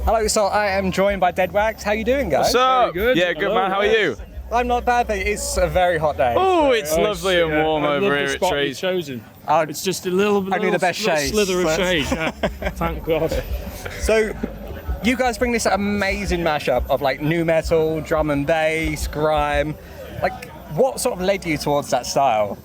Hello, so I am joined by Deadwax. How you doing, guys? What's up? Very good. Yeah, good. Hello, man. How are you? I'm not bad, but it's a very hot day. Oh, it's lovely and warm over here at Trees. Chosen. Oh, It's just a little the best shades, slither of but- shade. Yeah. Thank God. So, you guys bring this amazing mashup of like new metal, drum and bass, grime. Like, what sort of led you towards that style?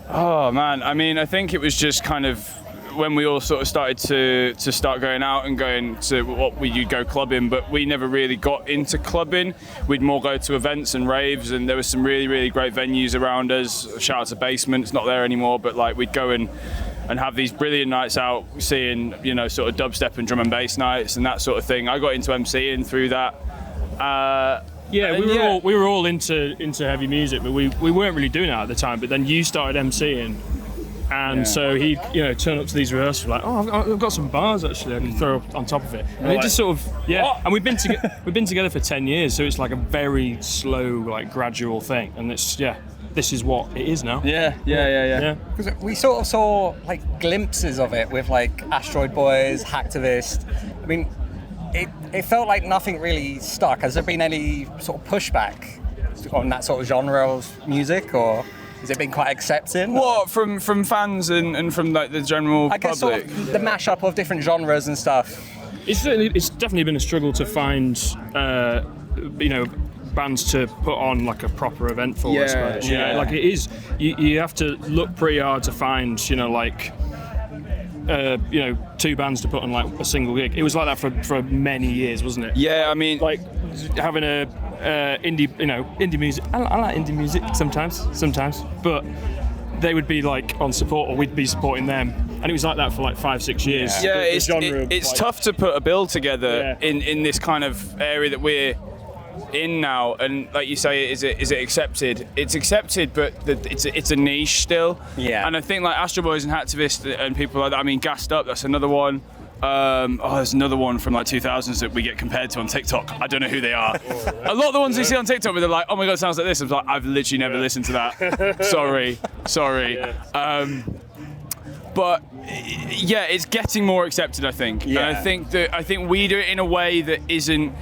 Oh man, I mean, I think it was just kind of when we all sort of started to start going out and going to what you'd go clubbing, but we never really got into clubbing. We'd more go to events and raves, and there was some really, really great venues around us. Shout out to Basement, it's not there anymore, but like we'd go and have these brilliant nights out, seeing, you know, sort of dubstep and drum and bass nights and that sort of thing. I got into MCing through that. We were all into heavy music, but we weren't really doing it at the time. But then you started MCing, and so he turned up to these rehearsals like, I've got some bars actually I can throw on top of it, and it just sort of what? And we've been together for 10 years, so it's like a very slow, like gradual thing, and this is what it is now. Yeah. Because we sort of saw like glimpses of it with like Asteroid Boys, Hacktivist. I mean, it felt like nothing really stuck. Has there been any sort of pushback on that sort of genre of music, or has it been quite accepted? What, from fans and from like the general I guess public? sort of the mashup of different genres and stuff. It's definitely been a struggle to find bands to put on like a proper event for. I suppose. Yeah. Like it is, you have to look pretty hard to find two bands to put on like a single gig. It was like that for many years, wasn't it? Yeah, I mean, Like having a indie music. I like indie music sometimes, but they would be like on support, or we'd be supporting them, and it was like that for like 5-6 years. yeah, The it's genre, it's like- tough to put a bill together Yeah. in this kind of area that we're in now, and like you say, is it accepted? It's accepted, but it's a niche still. Yeah. And I think like Astro Boys and Hacktivist and people like that. I mean, Gassed Up, that's another one. There's another one from like 2000s that we get compared to on TikTok. I don't know who they are. A lot of the ones we see on TikTok, where they're like, "Oh my god, it sounds like this." I'm like, I've literally never listened to that. Sorry. But yeah, it's getting more accepted, I think. Yeah. And I think we do it in a way that isn't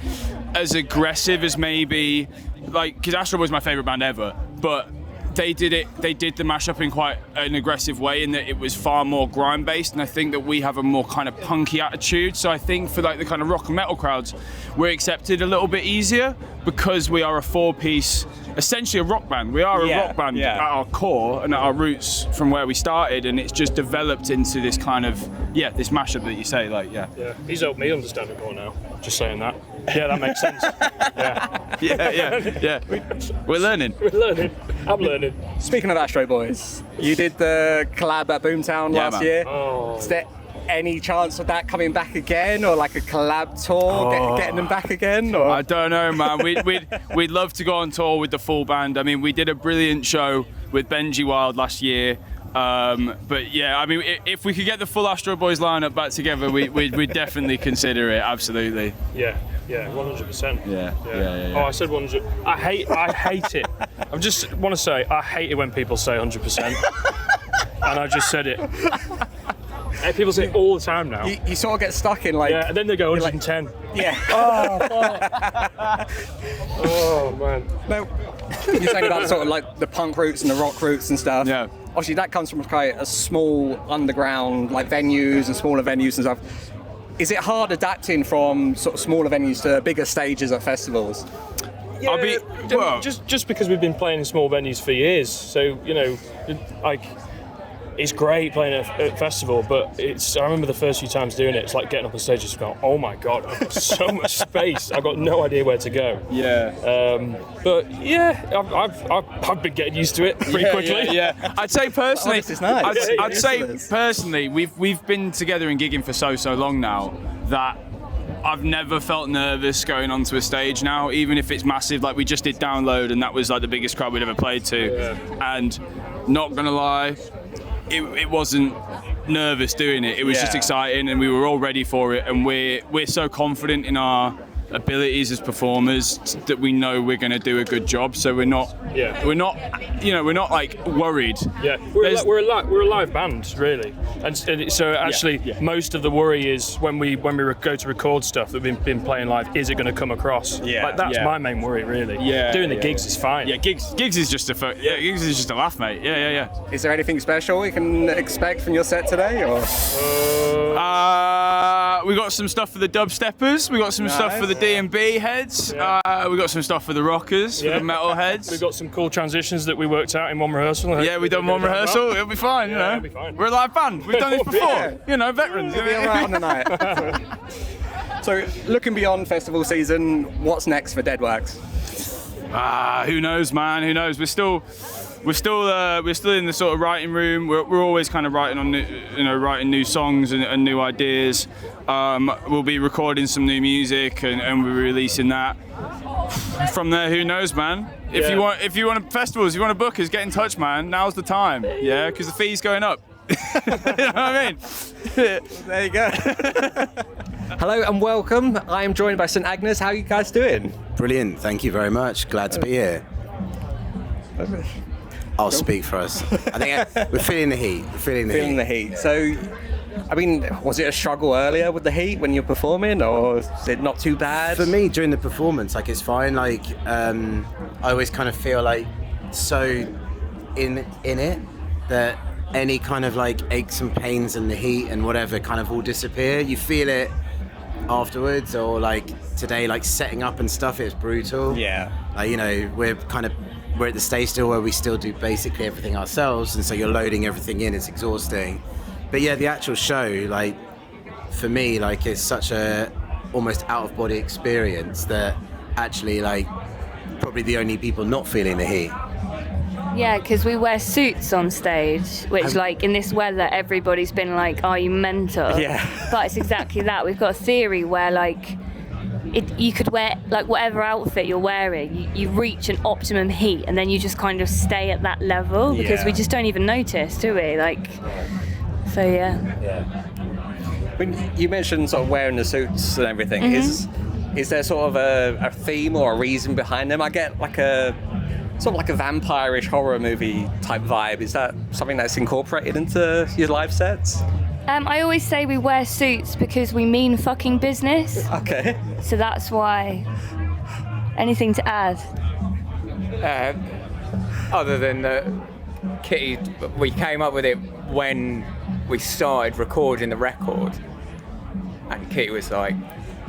as aggressive as maybe, like, because Astro Boy is my favourite band ever, but they did the mashup in quite an aggressive way, in that it was far more grime based, and I think that we have a more kind of punky attitude. So I think for like the kind of rock and metal crowds, we're accepted a little bit easier because we are a 4-piece, essentially a rock band. We are a rock band at our core and at our roots from where we started, and it's just developed into this kind of this mashup that you say, like Yeah, he's helped me understand it more now. Just saying that. Yeah, that makes sense. yeah. We're learning. I'm learning. Speaking of Astro Boys, you did the collab at Boomtown last man. year. Oh. Is there any chance of that coming back again, or like a collab tour, getting them back again? Or? I don't know, man. We'd love to go on tour with the full band. I mean, we did a brilliant show with Benji Wild last year. But yeah, I mean, if we could get the full Astro Boys lineup back together, we'd definitely consider it. Absolutely. Yeah, 100%. Yeah. Oh, I said 100. I hate it. I just want to say, I hate it when people say 100%. And I just said it. And people say it all the time now. You sort of get stuck in like... Yeah, and then they go 110. Yeah. Oh, man. No, you're saying about sort of like the punk roots and the rock roots and stuff. Yeah. Obviously, that comes from quite a small underground, like venues and smaller venues and stuff. Is it hard adapting from sort of smaller venues to bigger stages at festivals? Yeah, just because we've been playing in small venues for years, so it's great playing at a festival, but I remember the first few times doing it, it's like getting up on stage and just going, oh my god, I've got so much space, I've got no idea where to go. Yeah. But yeah, I've been getting used to it pretty quickly. Yeah. I'd say personally, this is nice. I'd say personally, we've been together and gigging for so long now that I've never felt nervous going onto a stage now, even if it's massive. Like we just did Download, and that was like the biggest crowd we'd ever played to, and not gonna lie, it wasn't nervous doing it. It was just exciting, and we were all ready for it. And we're so confident in our abilities as performers that we know we're going to do a good job. So we're not like worried. Yeah, we're a live band, really, and so actually most of the worry is when we go to record stuff that we've been playing live. Is it going to come across? Yeah, that's my main worry, really. Yeah, doing the gigs is fine. Yeah, gigs is just gigs is just a laugh, mate. Yeah. Is there anything special we can expect from your set today, or? We got some stuff for the dubsteppers. We got some stuff for the D&B heads. We got some stuff for the rockers, for the metal heads. We got some cool transitions that we worked out in one rehearsal. Yeah, we done one rehearsal. Well. It'll be fine, you know. It'll be fine. We're a live band. We've done this before. You know, veterans. It'll be all right on the night. So, looking beyond festival season, what's next for Deadworks? Who knows, man? Who knows? We're still in the sort of writing room. We're always kind of writing on writing new songs and new ideas. We'll be recording some new music and we're releasing that. From there, who knows, man? If you want festivals, you want to book us, get in touch, man. Now's the time. Yeah, because the fee's going up. You know what I mean? There you go. Hello and welcome. I am joined by St. Agnes. How are you guys doing? Brilliant. Thank you very much. Glad to be here. I'll speak for us. I think we're feeling the heat. Feeling the heat. So, I mean, was it a struggle earlier with the heat when you're performing, or is it not too bad? For me, during the performance, like, it's fine. Like, I always kind of feel like so in it that any kind of like aches and pains and the heat and whatever kind of all disappear. You feel it afterwards, or like today, like setting up and stuff, it's brutal. Yeah. Like, you know, we're at the stage still where we still do basically everything ourselves, and so you're loading everything in. It's exhausting. But yeah, the actual show, like, for me, like, it's such a almost out of body experience that actually, like, probably the only people not feeling the heat. Yeah, because we wear suits on stage, which, like, in this weather, everybody's been like, "Are you mental?" Yeah. But it's exactly that. We've got a theory where, like, you could wear, like, whatever outfit you're wearing, you reach an optimum heat, and then you just kind of stay at that level because we just don't even notice, do we? Like, so yeah. When you mentioned sort of wearing the suits and everything, is there sort of a theme or a reason behind them? I get like a sort of like a vampire-ish horror movie type vibe. Is that something that's incorporated into your live sets? I always say we wear suits because we mean fucking business. Okay. So that's why. Anything to add? Other than that, Kitty, we came up with it when we started recording the record, and Kitty was like,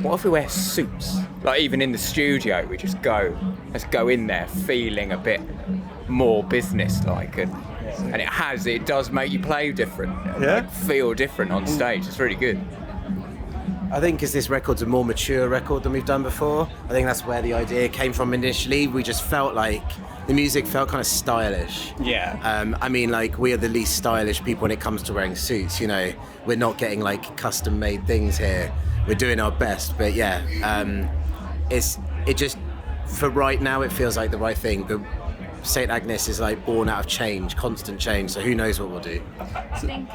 "What if we wear suits? Like, even in the studio, we just let's go in there feeling a bit more business-like." And it does make you play different, like, feel different on stage. It's really good. I think because this record's a more mature record than we've done before, I think that's where the idea came from initially. We just felt like the music felt kind of stylish. Yeah. I mean, like, we are the least stylish people when it comes to wearing suits, you know. We're not getting, like, custom-made things here. We're doing our best, but yeah, it just, for right now, it feels like the right thing. But St. Agnes is, like, born out of change, constant change, so who knows what we'll do. I think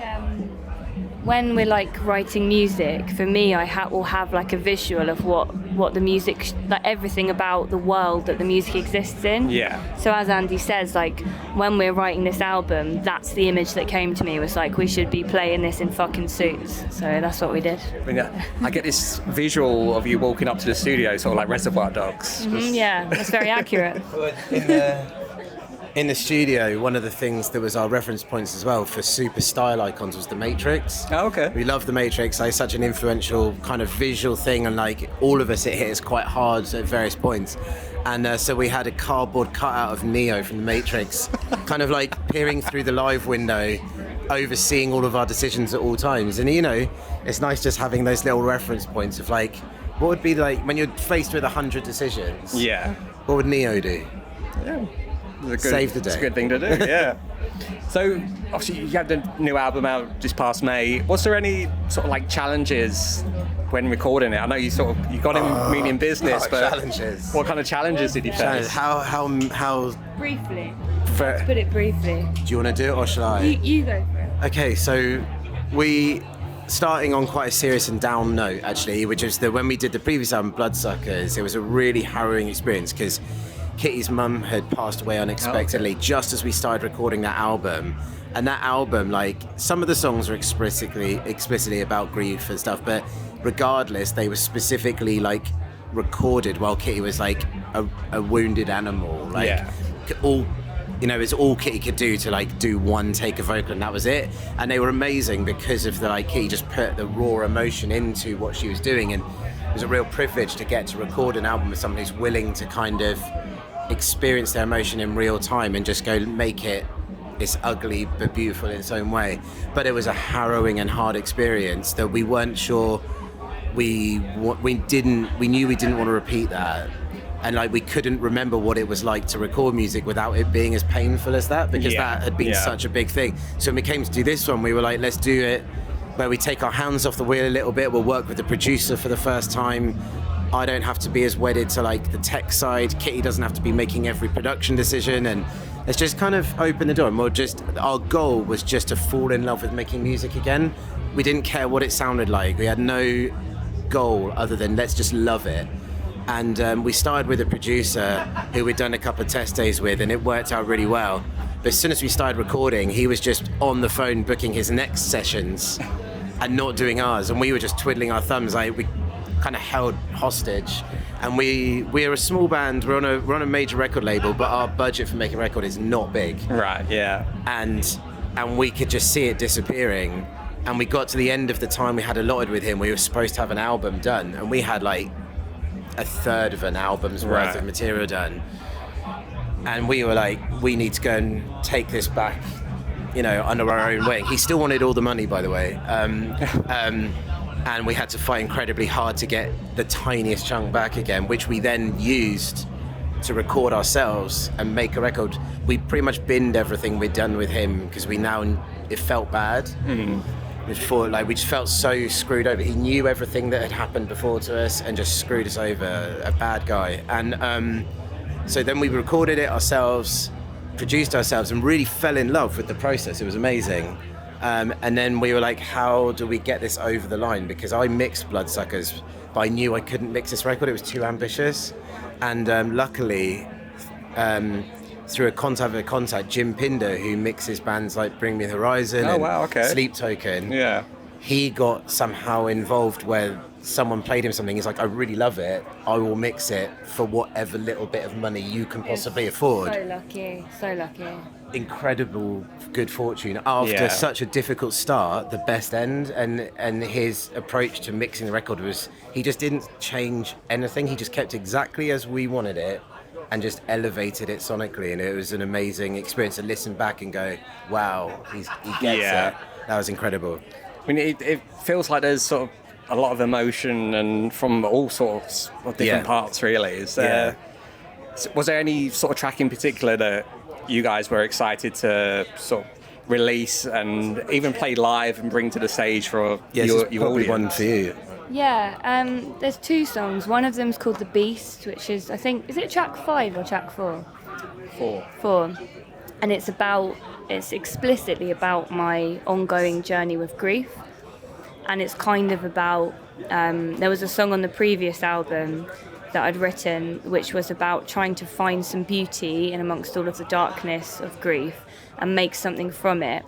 when we're, like, writing music, for me, I will have, like, a visual of what the music, like, everything about the world that the music exists in. Yeah. So as Andy says, like, when we're writing this album, that's the image that came to me, was like, we should be playing this in fucking suits. So that's what we did. I mean, I get this visual of you walking up to the studio, sort of like Reservoir Dogs. Yeah, that's very accurate. In the studio, one of the things that was our reference points as well for super style icons was The Matrix. Oh, okay. We love The Matrix. Like, such an influential kind of visual thing, and like all of us, it hit us quite hard at various points. And so we had a cardboard cutout of Neo from The Matrix, kind of like peering through the live window, overseeing all of our decisions at all times. And, you know, it's nice just having those little reference points of, like, what would be like when you're faced with 100 decisions? Yeah. What would Neo do? Yeah. Save the day. It's a good thing to do, yeah. So, obviously, you had the new album out just past May. Was there any sort of, like, challenges when recording it? I know you got in meaning business, but challenges. What kind of challenges did you face? How? Briefly. For, Put it briefly. do you want to do it or shall I? You go for it. Okay, so we starting on quite a serious and down note, actually, which is that when we did the previous album, Bloodsuckers, it was a really harrowing experience because Kitty's mum had passed away unexpectedly just as we started recording that album. And that album, like, some of the songs were explicitly about grief and stuff, but regardless, they were specifically, like, recorded while Kitty was, like, a wounded animal. Like, all... You know, it's all Kitty could do to like do one take of vocal, and that was it. And they were amazing because of the like Kitty just put the raw emotion into what she was doing, and it was a real privilege to get to record an album with someone who's willing to kind of experience their emotion in real time and just go make it this ugly but beautiful in its own way. But it was a harrowing and hard experience that we weren't sure we knew we didn't want to repeat that. And like we couldn't remember what it was like to record music without it being as painful as that, because that had been such a big thing. So when we came to do this one, we were like, let's do it where we take our hands off the wheel a little bit. We'll work with the producer for the first time. I don't have to be as wedded to like the tech side. Kitty doesn't have to be making every production decision, and let's just kind of open the door. And our goal was just to fall in love with making music again. We didn't care what it sounded like. We had no goal other than let's just love it. And we started with a producer who we'd done a couple of test days with, and it worked out really well. But as soon as we started recording, he was just on the phone booking his next sessions and not doing ours. And we were just twiddling our thumbs, like we kind of held hostage. And we're a small band, we're on a major record label, but our budget for making a record is not big. Right, yeah. And we could just see it disappearing. And we got to the end of the time we had allotted with him. We were supposed to have an album done, and we had like a third of an album's worth of material done, and we were like, we need to go and take this back, you know, under our own wing. He still wanted all the money, by the way, and we had to fight incredibly hard to get the tiniest chunk back again, which we then used to record ourselves and make a record. We pretty much binned everything we'd done with him because it felt bad. Before, like, we just felt so screwed over. He knew everything that had happened before to us and just screwed us over. A bad guy. And so then we recorded it ourselves, produced ourselves, and really fell in love with the process. It was amazing. And then we were like, how do we get this over the line? Because I mixed Bloodsuckers, but I knew I couldn't mix this record. It was too ambitious. And luckily, through a contact, Jim Pinder, who mixes bands like Bring Me the Horizon and Sleep Token. Yeah. He got somehow involved where someone played him something. He's like, I really love it. I will mix it for whatever little bit of money you can possibly afford. So lucky. Incredible good fortune. After such a difficult start, the best end, and his approach to mixing the record was, he just didn't change anything. He just kept exactly as we wanted it, and just elevated it sonically, and it was an amazing experience to listen back and go, wow, he gets it. That was incredible. I mean, it feels like there's sort of a lot of emotion and from all sorts of different parts, really. Was there any sort of track in particular that you guys were excited to sort of release and even play live and bring to the stage for your audience? One for you. Yeah, there's two songs. One of them's called The Beast, which is, I think, is it track 5 or track 4? 4. And it's explicitly about my ongoing journey with grief. And it's kind of about, there was a song on the previous album that I'd written, which was about trying to find some beauty in amongst all of the darkness of grief and make something from it.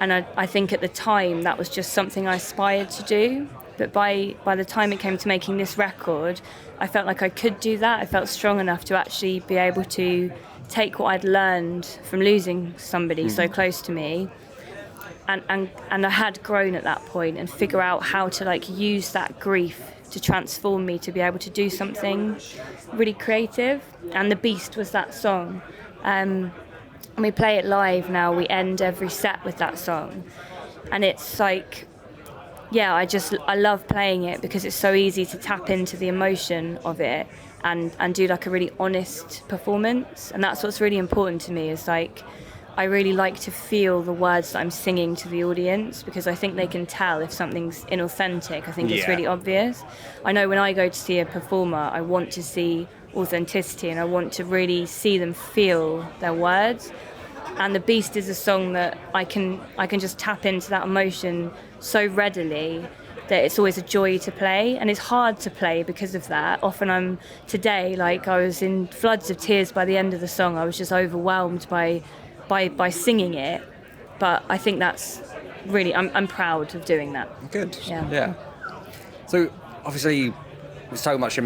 And I think at the time that was just something I aspired to do. But by the time it came to making this record, I felt like I could do that. I felt strong enough to actually be able to take what I'd learned from losing somebody so close to me, and I had grown at that point, and figure out how to like use that grief to transform me to be able to do something really creative. And The Beast was that song. And we play it live now. We end every set with that song, and it's like, I love playing it because it's so easy to tap into the emotion of it and do like a really honest performance. And that's what's really important to me, is like, I really like to feel the words that I'm singing to the audience, because I think they can tell if something's inauthentic. I think it's really obvious. I know when I go to see a performer, I want to see authenticity, and I want to really see them feel their words. And The Beast is a song that I can just tap into that emotion so readily that it's always a joy to play, and it's hard to play because of that. Often I was in floods of tears by the end of the song. I was just overwhelmed by singing it, but I think that's really, I'm proud of doing that. Good. Yeah. So obviously so much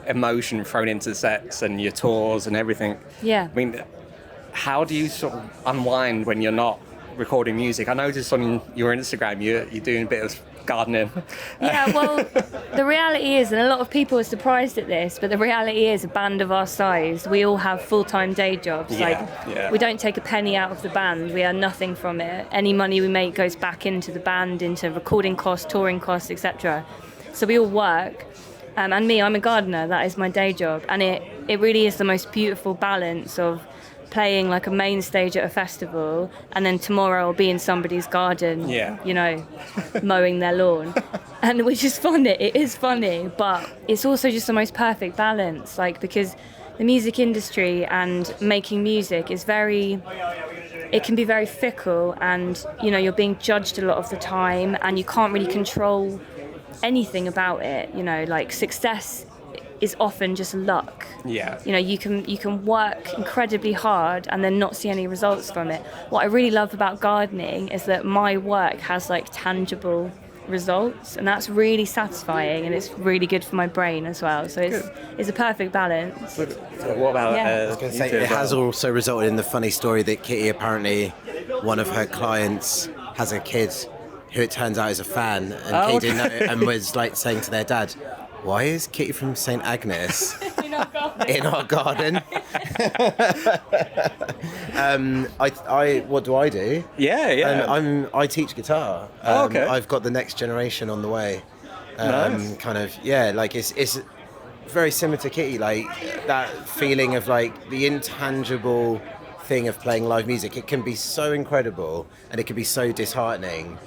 emotion thrown into the sets and your tours and everything. Yeah. I mean, how do you sort of unwind when you're not recording music? I noticed on your Instagram you're doing a bit of gardening. Yeah, well, the reality is, and a lot of people are surprised at this, but the reality is a band of our size, we all have full-time day jobs. We don't take a penny out of the band. We earn nothing from it. Any money we make goes back into the band, into recording costs, touring costs, etc. So we all work. And me, I'm a gardener. That is my day job. And it really is the most beautiful balance of playing like a main stage at a festival, and then tomorrow I'll be in somebody's garden, mowing their lawn, and which is funny. It is funny, but it's also just the most perfect balance, because the music industry and making music is it can be very fickle, and you're being judged a lot of the time, and you can't really control anything about it. Success is often just luck. Yeah. You can work incredibly hard and then not see any results from it. What I really love about gardening is that my work has tangible results, and that's really satisfying, and it's really good for my brain as well. So it's a perfect balance. So what about? I was going to say, it has also resulted in the funny story that Kitty, apparently one of her clients has a kid who it turns out is a fan, and Kitty didn't know, and was saying to their dad, "Why is Kitty from St. Agnes in our garden?" What do I do? Yeah. I teach guitar. Okay. I've got the next generation on the way. Nice. It's very similar to Kitty, that feeling of the intangible thing of playing live music. It can be so incredible, and it can be so disheartening.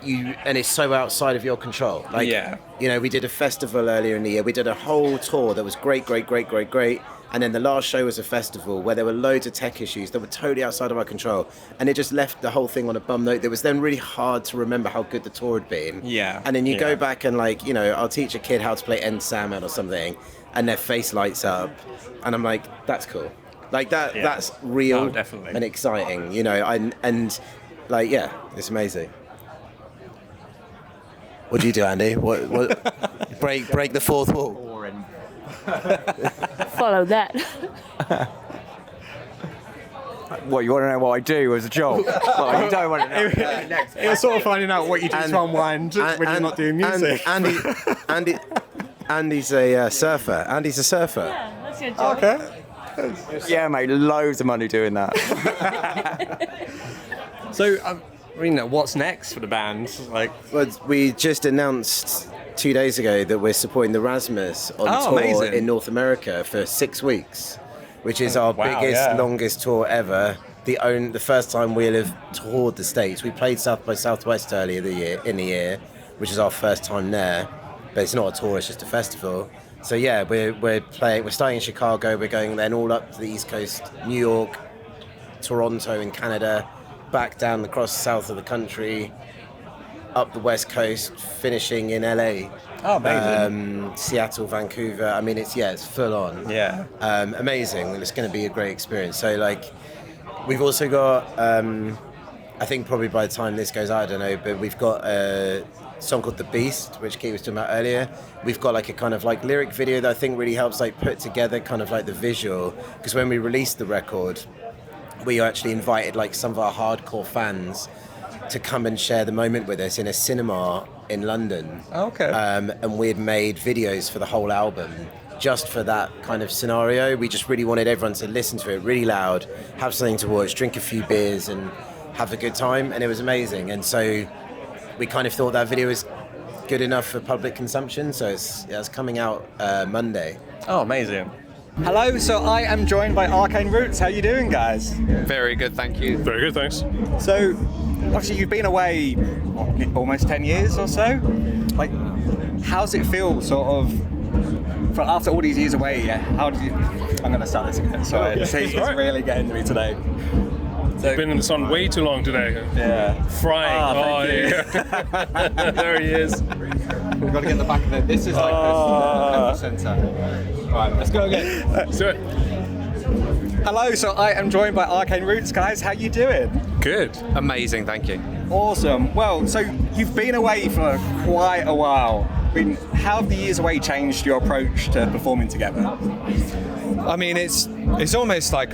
And it's so outside of your control. We did a festival earlier in the year. We did a whole tour that was great. And then the last show was a festival where there were loads of tech issues that were totally outside of our control. And it just left the whole thing on a bum note. It was then really hard to remember how good the tour had been. Yeah. And then you go back and I'll teach a kid how to play End Salmon or something, and their face lights up. And I'm like, that's cool. That's real definitely. and exciting, it's amazing. What do you do, Andy? What break the fourth wall? Follow that. What, you want to know what I do as a job? Well, you don't want to know. It was sort of finding out what you do to unwind when you're not doing music. Andy's a surfer. Andy's a surfer. Yeah, that's your job. Okay. Yeah, mate, loads of money doing that. So, what's next for the band? Well, we just announced 2 days ago that we're supporting the Rasmus on tour amazing. in North America for 6 weeks, which is our biggest, longest tour ever. The first time we'll have toured the States. We played South by Southwest earlier in the year, which is our first time there. But it's not a tour; it's just a festival. So yeah, we're starting in Chicago. We're going then all up to the East Coast, New York, Toronto in Canada, back down across the south of the country, up the West Coast, finishing in LA. Oh, amazing. Seattle, Vancouver. It's full on. Yeah. Amazing. It's going to be a great experience. So we've also got, I think probably by the time this goes out, I don't know, but we've got a song called The Beast, which Kate was talking about earlier. We've got a kind of lyric video that I think really helps put together kind of the visual, because when we released the record, we actually invited some of our hardcore fans to come and share the moment with us in a cinema in London. Okay. And we had made videos for the whole album just for that kind of scenario. We just really wanted everyone to listen to it really loud, have something to watch, drink a few beers and have a good time, and it was amazing. And so we kind of thought that video was good enough for public consumption, so it's coming out Monday. Oh, amazing. Hello, so I am joined by Arcane Roots. How you doing, guys? Very good, thank you. Very good, thanks. So, obviously you've been away almost 10 years or so. How's it feel, sort of, for after all these years away? How do you? I'm going to start this again. Sorry, it's really getting to me today. You've been in the sun way too long today. Yeah. Frying. Thank There he is. We've got to get the back of it. This is like the centre. Right, let's go again. Let's do it. Hello, so I am joined by Arcane Roots, guys. How you doing? Good. Amazing, thank you. Awesome. Well, so you've been away for quite a while. I mean, how have the years away changed your approach to performing together? I mean, it's almost like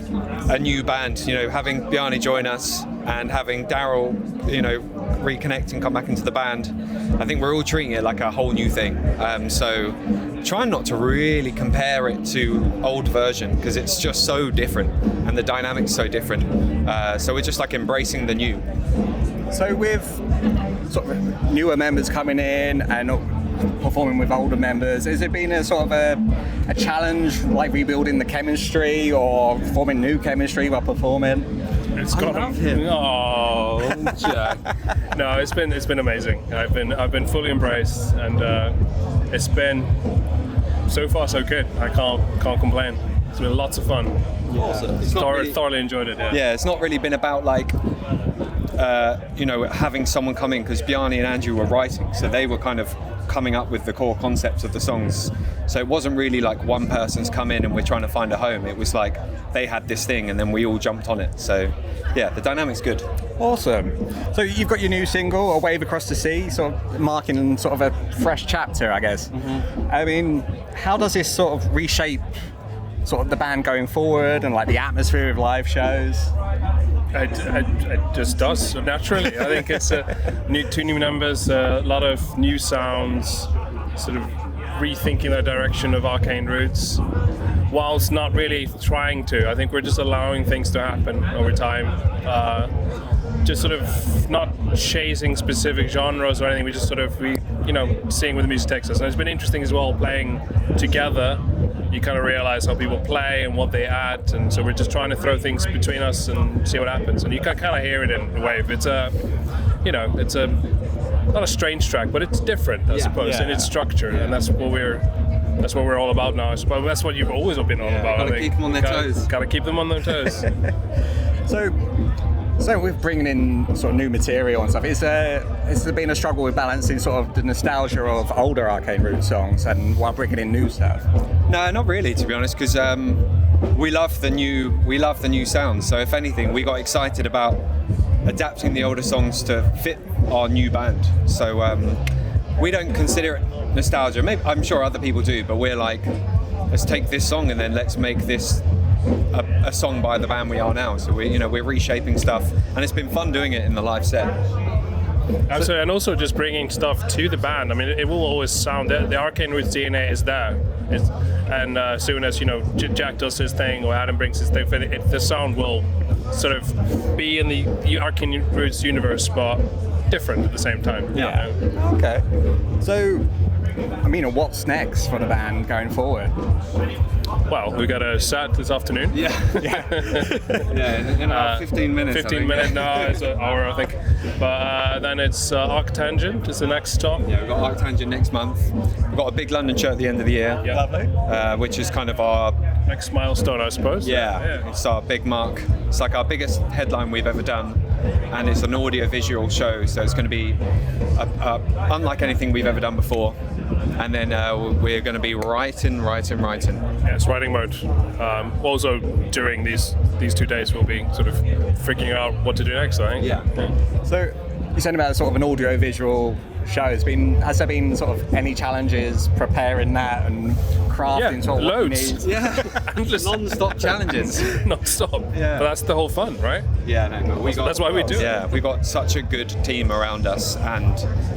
a new band, you know, having Bjarni join us and having Daryl, you know, reconnect and come back into the band. I think we're all treating it like a whole new thing. So trying not to really compare it to old version because it's just so different and the dynamic's so different. So we're just like embracing the new. So with sort of newer members coming in and performing with older members, has it been a sort of a challenge, like rebuilding the chemistry or forming new chemistry while performing? It's got him. Oh, Jack. No, it's been amazing. I've been fully embraced, and it's been so far so good. I can't complain. It's been lots of fun. Awesome. Thoroughly enjoyed it. Yeah, it's not really been about like, you know, having someone come in because Bjarni and Andrew were writing, so they were kind of coming up with the core concepts of the songs. So it wasn't really like one person's come in and we're trying to find a home. It was like they had this thing and then we all jumped on it. So yeah, the dynamic's good. Awesome. So you've got your new single, A Wave Across the Sea, sort of marking sort of a fresh chapter, I guess. Mm-hmm. I mean, how does this sort of reshape sort of the band going forward and like the atmosphere of live shows? It just does naturally. I think it's two new numbers, a lot of new sounds, sort of rethinking the direction of Arcane Roots, whilst not really trying to. I think we're just allowing things to happen over time. Just sort of not chasing specific genres or anything. We just sort of seeing where the music takes us. And it's been interesting as well playing together. You kind of realize how people play and what they add, and so we're just trying to throw things between us and see what happens. And you can kind of hear it in a wave. It's not a strange track, but it's different, I suppose, in its structure, and that's what we're all about now. I suppose that's what you've always been all about. Gotta keep them on their toes. Gotta keep them on their toes. So with bringing in sort of new material and stuff, has there been a struggle with balancing sort of the nostalgia of older Arcane Roots songs and while bringing in new stuff? No, not really, to be honest, because we love the new sounds. So if anything, we got excited about adapting the older songs to fit our new band. So we don't consider it nostalgia. Maybe, I'm sure other people do, but we're like, let's take this song and then let's make this a song by the band we are now. So we're reshaping stuff, and it's been fun doing it in the live set. Absolutely, and also just bringing stuff to the band. I mean, it will always sound, the Arcane Roots DNA is there. And as soon as Jack does his thing or Adam brings his thing, the sound will sort of be in the Arcane Roots universe, but different at the same time. Yeah. Okay. So, I mean, what's next for the band going forward? Well, we got a set this afternoon. Yeah, in about 15 minutes. 15 minutes now, it's an hour, I think. But then it's Arctangent is the next stop. Yeah, we've got Arctangent next month. We've got a big London show at the end of the year. Yeah. Lovely. Which is kind of our next milestone, I suppose. Yeah, it's our big mark. It's like our biggest headline we've ever done, and it's an audio-visual show, so it's going to be unlike anything we've ever done before. And then we're going to be writing. Yeah, it's writing mode. Also, during these 2 days, we'll be sort of figuring out what to do next, I think. Yeah. So, you're saying about sort of an audio-visual show. Has there been sort of any challenges preparing that and crafting sort of loads. What you need? Yeah, Endless non-stop challenges. Non-stop. Yeah. But that's the whole fun, right? Yeah, no, That's why we do it. Yeah, we got such a good team around us, and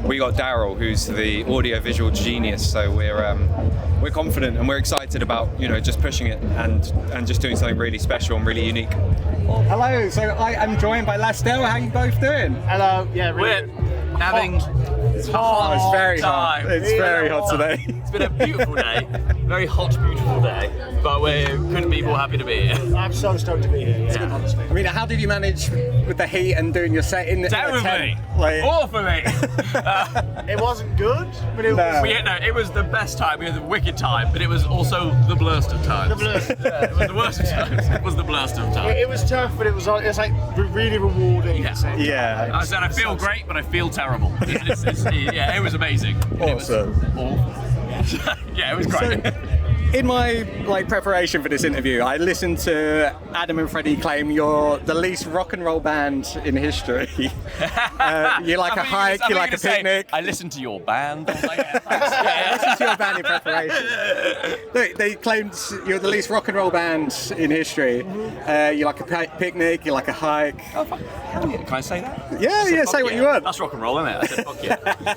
we got Daryl, who's the audio-visual genius. So we're confident and we're excited about just pushing it and just doing something really special and really unique. Hello. So I am joined by Lastelle. How are you both doing? Hello. Yeah, really. We're having It's very hot. It's very hot today. It's been a beautiful day, very hot, beautiful day, but we couldn't be more happy to be here. I'm so stoked to be here. Yeah, honestly. I mean, how did you manage with the heat and doing your set in the Terribly, tent? Like, awfully. It wasn't good, but it was. It was the best time. We had the wicked time, but it was also the blurst of times. The blurst. Yeah, it was the worst of times. It was the blurst of times. It was tough, but it's like really rewarding. Yeah. At the same time. yeah. I said I feel great, but I feel terrible. Yeah, it was amazing. Awesome. Yeah, it was great. In my preparation for this interview, I listened to Adam and Freddie claim you're the least rock and roll band in history. You like a hike, you like a picnic. I listened to your band. I was like, I listened to your band in preparation. They claimed you're the least rock and roll band in history. You like a picnic, you like a hike. Oh, fuck. Can I say that? Yeah, say what you want. That's rock and roll, isn't it? I said, fuck yeah.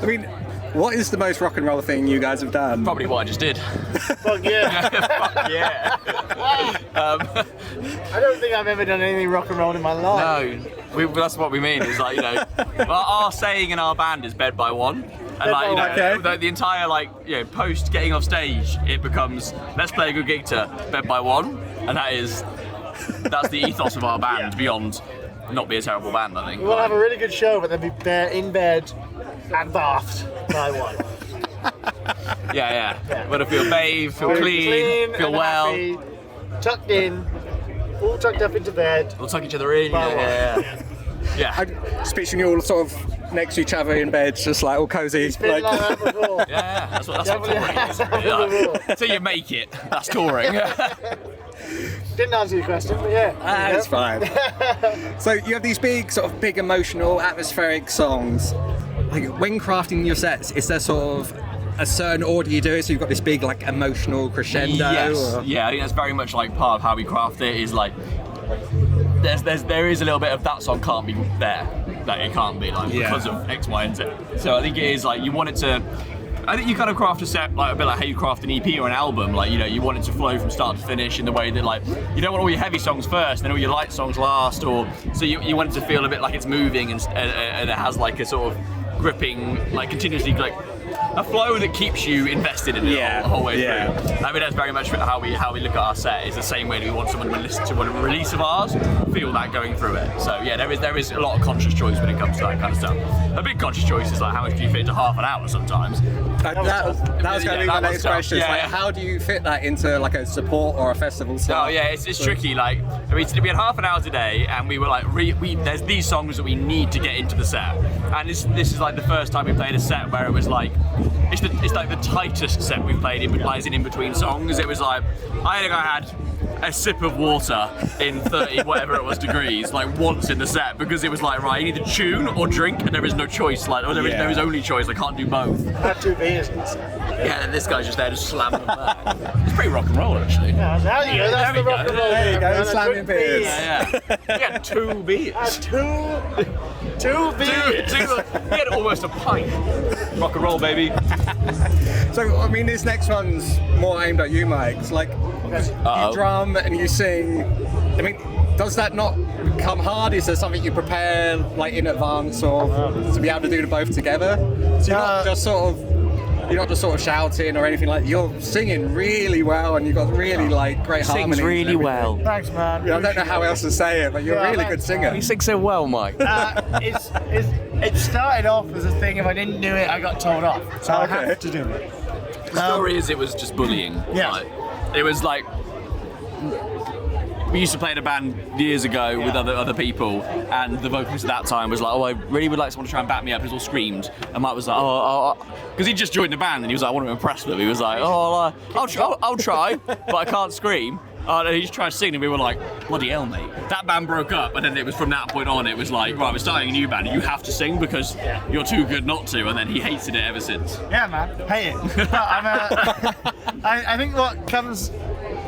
I mean, what is the most rock and roll thing you guys have done? Probably what I just did. Fuck yeah. Fuck yeah. I don't think I've ever done anything rock and roll in my life. No, that's what we mean. Is like, you know, our saying in our band is bed by one. And like, you know, the entire post getting off stage, it becomes let's play a good gig to bed by one, and that's the ethos of our band beyond not be a terrible band, I think. We'll have a really good show, but then be in bed and bathed by one. Yeah. Want to feel bathed, feel clean, feel well. Happy, tucked in, all tucked up into bed. We'll tuck each other in. Yeah. Just picturing you all sort of next to each other in bed, just like all cozy. It's been like that before. Yeah, that's what touring is. Until you make it, that's touring. Didn't answer your question, but yeah. That's fine. So you have these big emotional, atmospheric songs. Like when crafting your sets, is there sort of a certain order you do it? So you've got this big emotional crescendo. Yes. Or? Yeah, I think that's very much part of how we craft it. Is like there is a little bit of that song can't be there. It can't be because of X, Y, and Z. So I think it is you want it to. I think you kind of craft a set a bit like how you craft an EP or an album. You want it to flow from start to finish in the way that you don't want all your heavy songs first, then all your light songs last, or so you want it to feel a bit like it's moving and it has a sort of gripping, continuously a flow that keeps you invested in it the whole way through. I mean, that's very much how we look at our set. It's the same way that we want someone to listen to a release of ours, feel that going through it. So yeah, there is a lot of conscious choice when it comes to that kind of stuff. A big conscious choice is how much can you fit into half an hour sometimes. That was going to be my next question. How do you fit that into a support or a festival set? Oh yeah, it's tricky. We had half an hour today, and we were there's these songs that we need to get into the set, and this is the first time we played a set where it was it's the tightest set we've played in between songs. It was I think I had a sip of water in 30 whatever it was degrees once in the set, because it was right, you need to tune or drink, and there is no choice. There is only choice. I can't do both. I had 2 beers. Yeah, and this guy's just there, just slamming them back. It's pretty rock and roll, actually. Yeah, there you go. That's the rock and roll. There you go, slamming beers. Yeah. We had 2 beers. Two beers. We had almost a pint. Rock and roll, baby. So, I mean, this next one's more aimed at you, Mike. It's you drum and you sing. I mean, does that not come hard? Is there something you prepare in advance, or to be able to do them both together? So you're not just sort of shouting or anything you're singing really well, and you've got really great harmony. Sings really well. Thanks, man. I don't know how else to say it, but you're a really good singer. You sing so well, Mike. It started off as a thing. If I didn't do it, I got told off. So I have to do it. The story is, it was just bullying. Yeah. It was we used to play in a band years ago with other people, and the vocalist at that time was I really would like someone to try and back me up. He all screamed, and Mike was because he just joined the band, and he was I want to impress them. He was I'll try, but I can't scream. And he just tried to sing, and we were bloody hell, mate. That band broke up, and then it was from that point on, it was right, we're starting a new band, and you have to sing because you're too good not to, and then he hated it ever since. Yeah, man, hate it. But I think what comes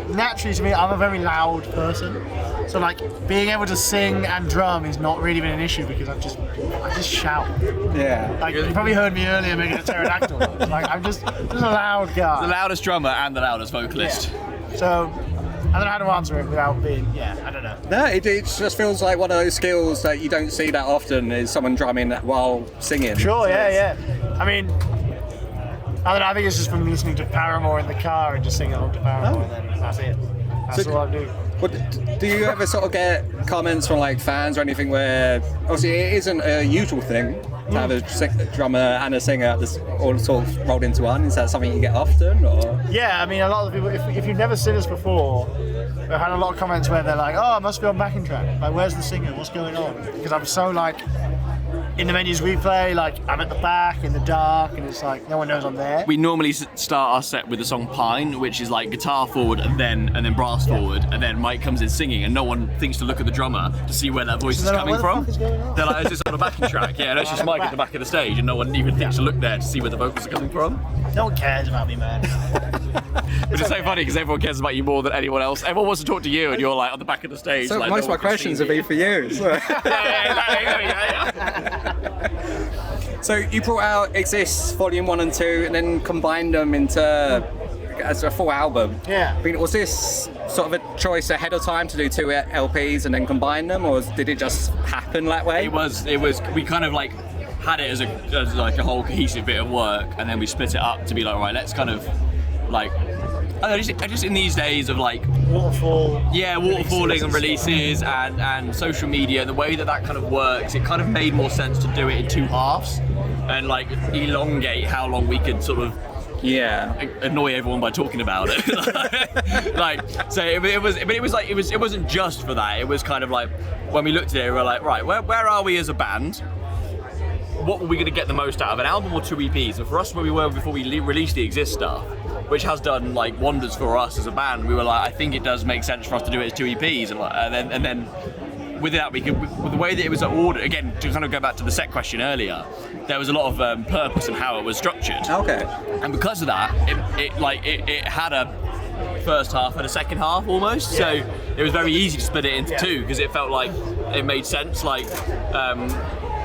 naturally to me, I'm a very loud person, so being able to sing and drum is not really been an issue, because I just shout. Yeah. You probably heard me earlier making a pterodactyl. I'm just a loud guy. The loudest drummer and the loudest vocalist. Yeah. So I don't know how to answer it without being, I don't know. No, it just feels like one of those skills that you don't see that often, is someone drumming while singing. Sure, yeah. I mean, I don't know, I think it's just from listening to Paramore in the car and just singing along to Paramore, and then that's it. That's all I do. What, do you ever sort of get comments from like fans or anything where obviously it isn't a usual thing to have a drummer and a singer all sort of rolled into one? Is that something you get often, or? Yeah, I mean, a lot of the people, if you've never seen us before, we've had a lot of comments where they're like, oh, I must be on backing track. Like, where's the singer? What's going on? Because I'm so like, in the venues we play, like I'm at the back in the dark, and it's like no one knows I'm there. We normally start our set with the song Pine, which is like guitar forward and then brass forward, and then Mike comes in singing, and no one thinks to look at the drummer to see where that voice is coming from. They're like, is this on a backing track? Yeah, and it's just Mike at the back of the stage, and no one even thinks to look there to see where the vocals are coming from. No one cares about me, man. But it's so funny because everyone cares about you more than anyone else. Everyone wants to talk to you, and you're like on the back of the stage. So like, most of my questions would be for you. So. So you brought out Exist Volume 1 and 2 and then combined them into as a full album. Yeah. I mean, was this sort of a choice ahead of time to do 2 LPs and then combine them, or did it just happen that way? It was. We kind of like had it as like a whole cohesive bit of work, and then we split it up to be like, right, let's kind of like. I just in these days of like waterfalling and releases and social media, the way that kind of works, it kind of made more sense to do it in 2 halves and like elongate how long we could sort of annoy everyone by talking about it. It wasn't just for that. It was kind of like when we looked at it, we were like, right, where are we as a band? What were we going to get the most out of, an album or 2 EPs? And for us, where we were before we released the Exist stuff, which has done like wonders for us as a band, we were like, I think it does make sense for us to do it as 2 EPs, and then with that with the way that it was ordered, again to kind of go back to the set question earlier, there was a lot of purpose in how it was structured. Okay. And because of that, it had a first half and a second half almost, so it was very easy to split it into 2 because it felt like it made sense. Like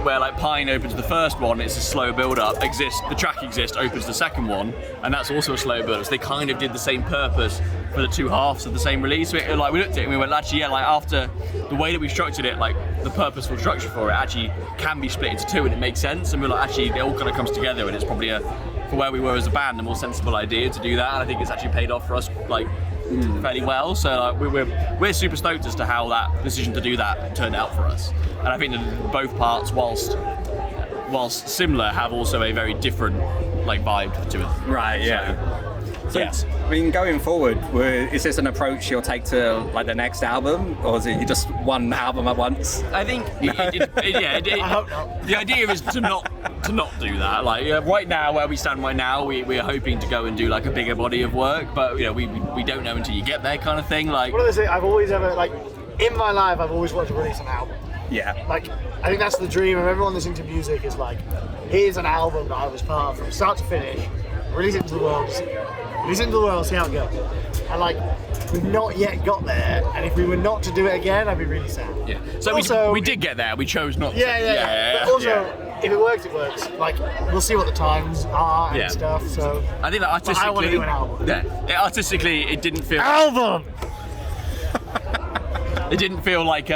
where like Pine opens the first one, it's a slow build up. The track Exist opens the second one, and that's also a slow build up. So they kind of did the same purpose for the 2 halves of the same release. So like we looked at it and we went, actually, like after the way that we structured it, like the purposeful structure for it actually can be split into 2, and it makes sense. And we're like, actually, it all kind of comes together, and it's probably for where we were as a band, a more sensible idea to do that. And I think it's actually paid off for us like fairly well. So like, we're super stoked as to how that decision to do that turned out for us. And I think that both parts, whilst similar, have also a very different like vibe to it. Right. Yeah. So, yes. I mean, going forward, is this an approach you'll take to like the next album, or is it just one album at once? I think I hope not. The idea is to not do that. Like right now, where we stand right now, we're hoping to go and do like a bigger body of work, but we don't know until you get there, kind of thing. Like what is it? I've always ever like in my life, I've always wanted to release an album. Yeah. Like I think that's the dream of everyone listening to music is like, here's an album that I was part of from start to finish, release it to the world, see how it goes. And like, we've not yet got there, and if we were not to do it again, I'd be really sad. Yeah. So also, we did get there, we chose not to. Yeah. But also, if it works, it works. Like, we'll see what the times are and stuff, so. I think that artistically. I want to do an album. Yeah. Artistically, it didn't feel. Album! It didn't feel like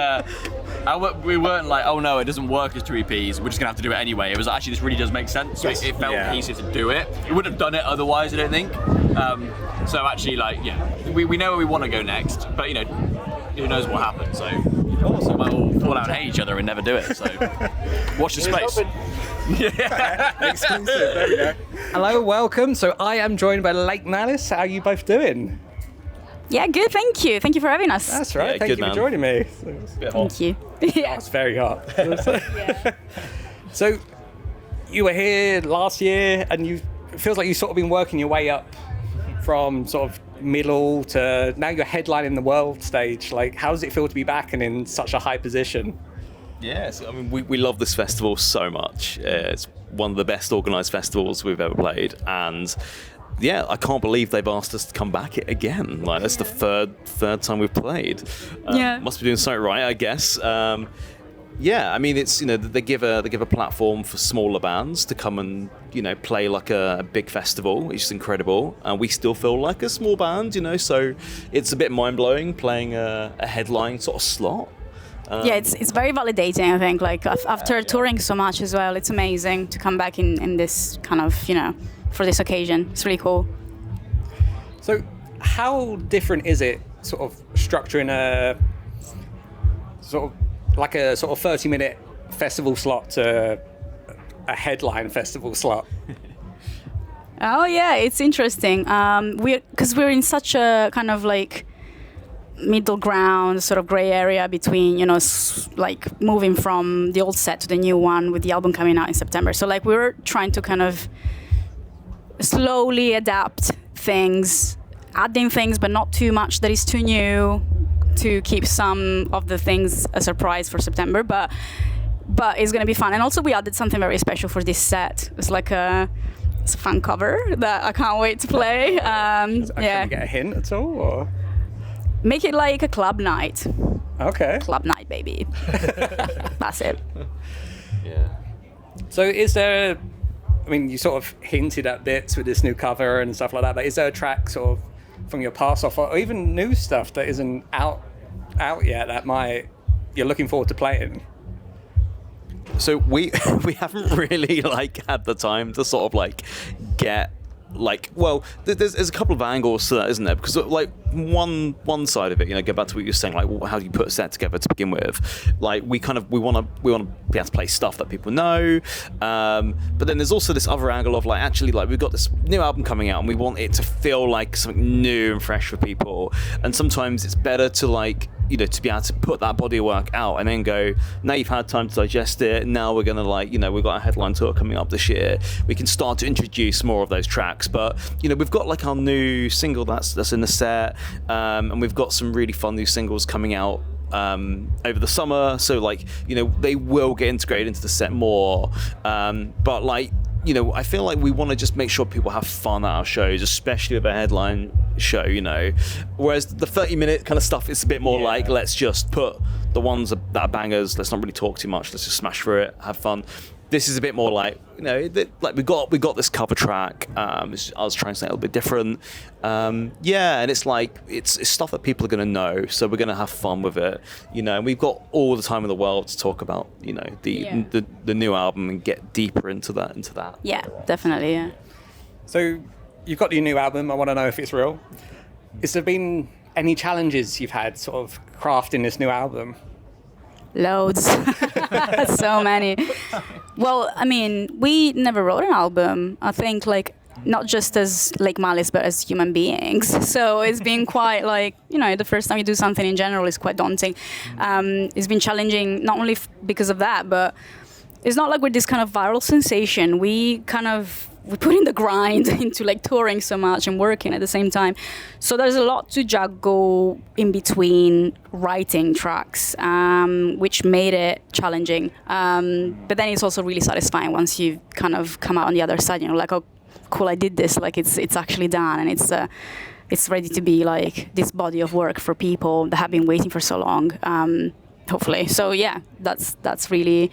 we weren't like, oh no, it doesn't work as 2 EPs, we're just gonna have to do it anyway. It was actually, this really does make sense. So it felt easy to do it. We wouldn't have done it otherwise, I don't think. So actually, like, we know where we want to go next, but who knows what happens. So also, we might all fall out and hate each other and never do it. So watch the space. Exclusive. There we go. Hello, welcome. So I am joined by Malice. How are you both doing? Yeah, good, thank you. Thank you for having us. That's right, thank you for joining me. Thank you. Yeah. It's very hot. So, you were here last year, and it feels like you've sort of been working your way up from sort of middle to now you're headlining the world stage. Like, how does it feel to be back and in such a high position? Yes, I mean, we love this festival so much. It's one of the best organised festivals we've ever played, and yeah, I can't believe they've asked us to come back again. Like, that's the third time we've played. Must be doing something right, I guess. Yeah, I mean, it's they give a platform for smaller bands to come and play like a big festival, which is incredible. And we still feel like a small band, so it's a bit mind blowing playing a headline sort of slot. Yeah, it's very validating, I think. Like after touring so much as well, it's amazing to come back in this kind of for this occasion. It's really cool. So, how different is it, sort of structuring a sort of like a sort of 30-minute festival slot to a headline festival slot? Oh yeah, it's interesting. We're in such a kind of like middle ground, sort of gray area between, you know, like moving from the old set to the new one with the album coming out in September. So like we're trying to kind of slowly adapt things, adding things, but not too much that is too new, to keep some of the things a surprise for September. But it's gonna be fun. And also we added something very special for this set. It's a fun cover that I can't wait to play. Can we get a hint at all? Or? Make it like a club night. Okay. Club night, baby. That's it. Yeah. So is there, I mean, you sort of hinted at bits with this new cover and stuff like that, but is there a track sort of from your past off, or even new stuff that isn't out yet that you're looking forward to playing? So we haven't really like had the time to sort of like get like, well, there's a couple of angles to that, isn't there? Because like one side of it, you know, go back to what you were saying, like how do you put a set together to begin with? Like we want to be able to play stuff that people know, but then there's also this other angle of like, actually, like we've got this new album coming out and we want it to feel like something new and fresh for people. And sometimes it's better to like, you know, to be able to put that body of work out and then go, now you've had time to digest it, now we're gonna like, you know, we've got a headline tour coming up this year, we can start to introduce more of those tracks. But you know, we've got like our new single that's in the set, and we've got some really fun new singles coming out over the summer, so like, you know, they will get integrated into the set more, but like, you know, I feel like we want to just make sure people have fun at our shows, especially with a headline show, you know. Whereas the 30-minute kind of stuff is a bit more like, let's just put the ones that are bangers, let's not really talk too much, let's just smash through it, have fun. This is a bit more like, you know, like we got this cover track. I was trying to say a little bit different. Yeah, and it's like it's stuff that people are going to know, so we're going to have fun with it, you know. And we've got all the time in the world to talk about, you know, the new album and get deeper into that. Yeah, definitely. Yeah. So you've got your new album. I want to know if it's real. Has there been any challenges you've had sort of crafting this new album? Loads. So many. Well, I mean, we never wrote an album. I think like not just as like Malice, but as human beings. So it's been quite like, you know, the first time you do something in general is quite daunting. It's been challenging not only because of that, but it's not like we're this kind of viral sensation. We put in the grind into like touring so much and working at the same time. So there's a lot to juggle in between writing tracks, which made it challenging. But then it's also really satisfying once you've kind of come out on the other side, you know, like, oh, cool, I did this, like it's actually done, and it's ready to be like this body of work for people that have been waiting for so long. Hopefully. So yeah, that's really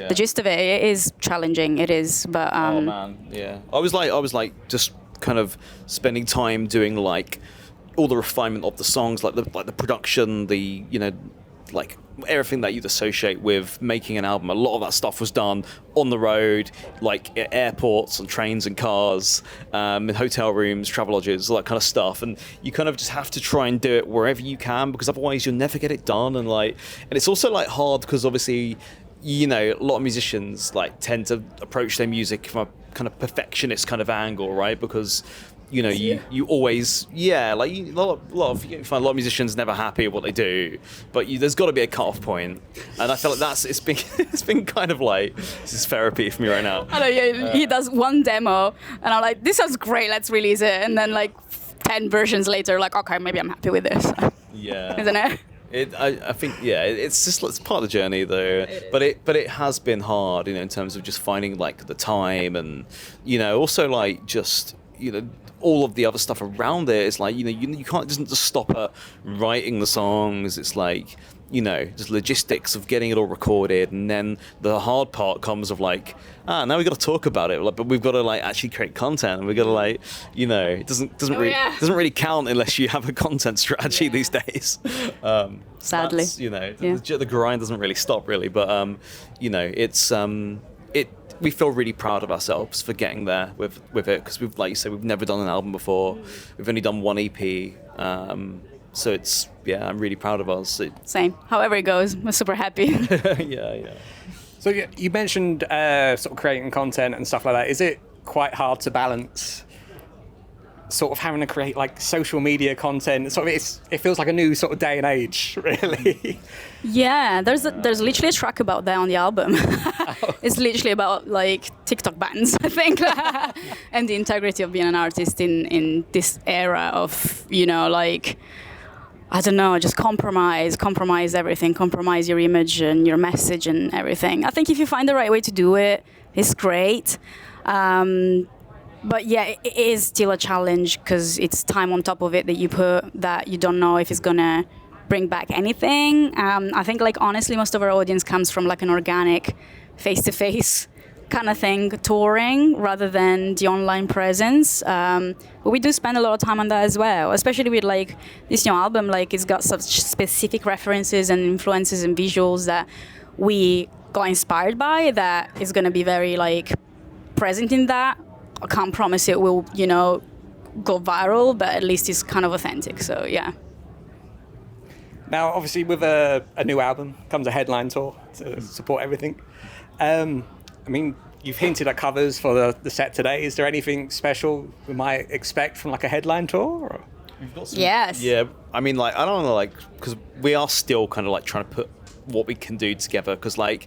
the gist of it. It is challenging. It is, but oh man, yeah. I was like just kind of spending time doing like all the refinement of the songs, like the production, the, you know, like everything that you'd associate with making an album. A lot of that stuff was done on the road, like at airports and trains and cars, in hotel rooms, travel lodges, all that kind of stuff. And you kind of just have to try and do it wherever you can, because otherwise you'll never get it done. And it's also like hard because obviously, you know, a lot of musicians like tend to approach their music from a kind of perfectionist kind of angle, right? Because you know, you always, like you find a lot of musicians never happy with what they do, but there's got to be a cut-off point, and I feel like it's been kind of like, this is therapy for me right now. I know, yeah, he does one demo, and I'm like, this sounds great, let's release it, and then like 10 versions later, like, okay, maybe I'm happy with this. Yeah. Isn't it? I think, yeah, it's part of the journey though, but it has been hard, you know, in terms of just finding like the time, and you know, also like just, you know, all of the other stuff around it. It's like, you know, you can't just stop at writing the songs. It's like, you know, just logistics of getting it all recorded, and then the hard part comes of like, now we've got to talk about it, but we've got to like actually create content, and we've got to like, you know, it doesn't really count unless you have a content strategy these days. Sadly, you know, the grind doesn't really stop really, but you know, it's we feel really proud of ourselves for getting there with it, because we've, like you said, we've never done an album before. We've only done one EP. So it's, I'm really proud of us. Same. However it goes, we're super happy. Yeah. So you mentioned sort of creating content and stuff like that. Is it quite hard to balance sort of having to create like social media content? Sort of, it feels like a new sort of day and age, really. Yeah, there's literally a track about that on the album. It's literally about like TikTok bans, I think, and the integrity of being an artist in this era of, like, I don't know, just compromise everything, compromise your image and your message and everything. I think if you find the right way to do it, it's great. But yeah, it is still a challenge because it's time on top of it that you put that you don't know if it's gonna bring back anything. I think, like, honestly, most of our audience comes from like an organic, face-to-face kind of thing, touring, rather than the online presence. But we do spend a lot of time on that as well, especially with like this new album. Like, it's got such specific references and influences and visuals that we got inspired by that is gonna be very like present in that. I can't promise it will, go viral, but at least it's kind of authentic. So yeah. Now, obviously, with a new album comes a headline tour to support everything. I mean, you've hinted at covers for the set today. Is there anything special we might expect from like a headline tour? Or? We've got some, yes. Yeah, I mean, like, I don't know, like, because we are still kind of like trying to put what we can do together. Because like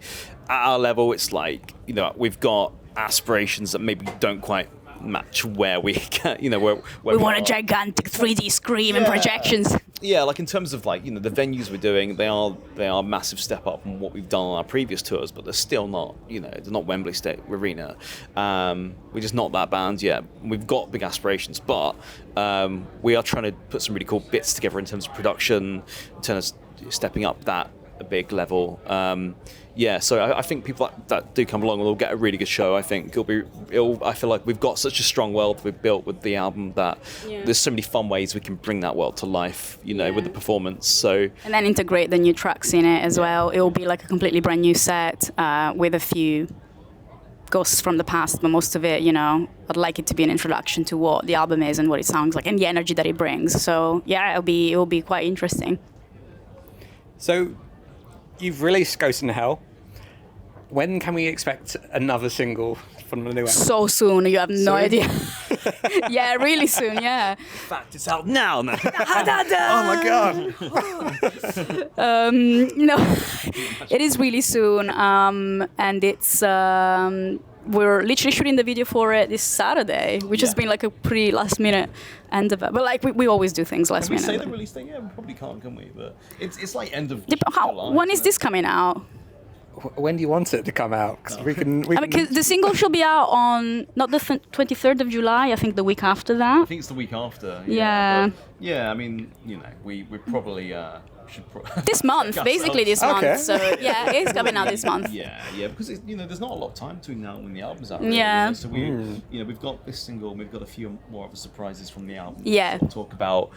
at our level, it's like, we've got aspirations that maybe don't quite match where we can, where we want a gigantic 3D screen and projections. Yeah, like in terms of like, the venues we're doing, they are a massive step up from what we've done on our previous tours, but they're still not, they're not Wembley State Arena. We're just not that band yet. We've got big aspirations, but we are trying to put some really cool bits together in terms of production, in terms of stepping up that a big level. So I think people that do come along will get a really good show. I think I feel like we've got such a strong world we've built with the album that there's so many fun ways we can bring that world to life, with the performance. So and then integrate the new tracks in it as well. It will be like a completely brand new set with a few ghosts from the past, but most of it, I'd like it to be an introduction to what the album is and what it sounds like and the energy that it brings. So yeah, it will be quite interesting. So you've released Ghost in Hell. When can we expect another single from the new album? So soon, you have no idea. Yeah, really soon, yeah. in fact, it's out now. Oh my god. No, it is really soon, and it's we're literally shooting the video for it this Saturday, which has been like a pretty last minute end of it. But like we always do things last minute. Can we say the release date? Yeah, we probably can't, can we? But it's like end of July. When is this coming out? When do you want it to come out? Because we can. Because the single should be out on not the 23rd of July. I think the week after that. I think it's the week after. Yeah. I mean, we probably. This month, basically this month. So yeah, it's coming out this month. Yeah, because there's not a lot of time between now and when the album's out. Really, yeah. So we've got this single, and we've got a few more other surprises from the album. Yeah. We'll talk about,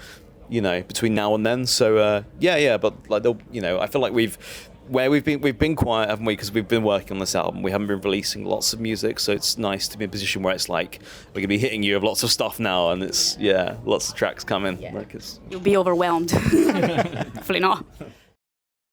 between now and then. So but like I feel like we've been quiet, haven't we? Because we've been working on this album. We haven't been releasing lots of music, so it's nice to be in a position where it's like we're gonna be hitting you with lots of stuff now, and it's lots of tracks coming. Yeah. You'll be overwhelmed. Hopefully not.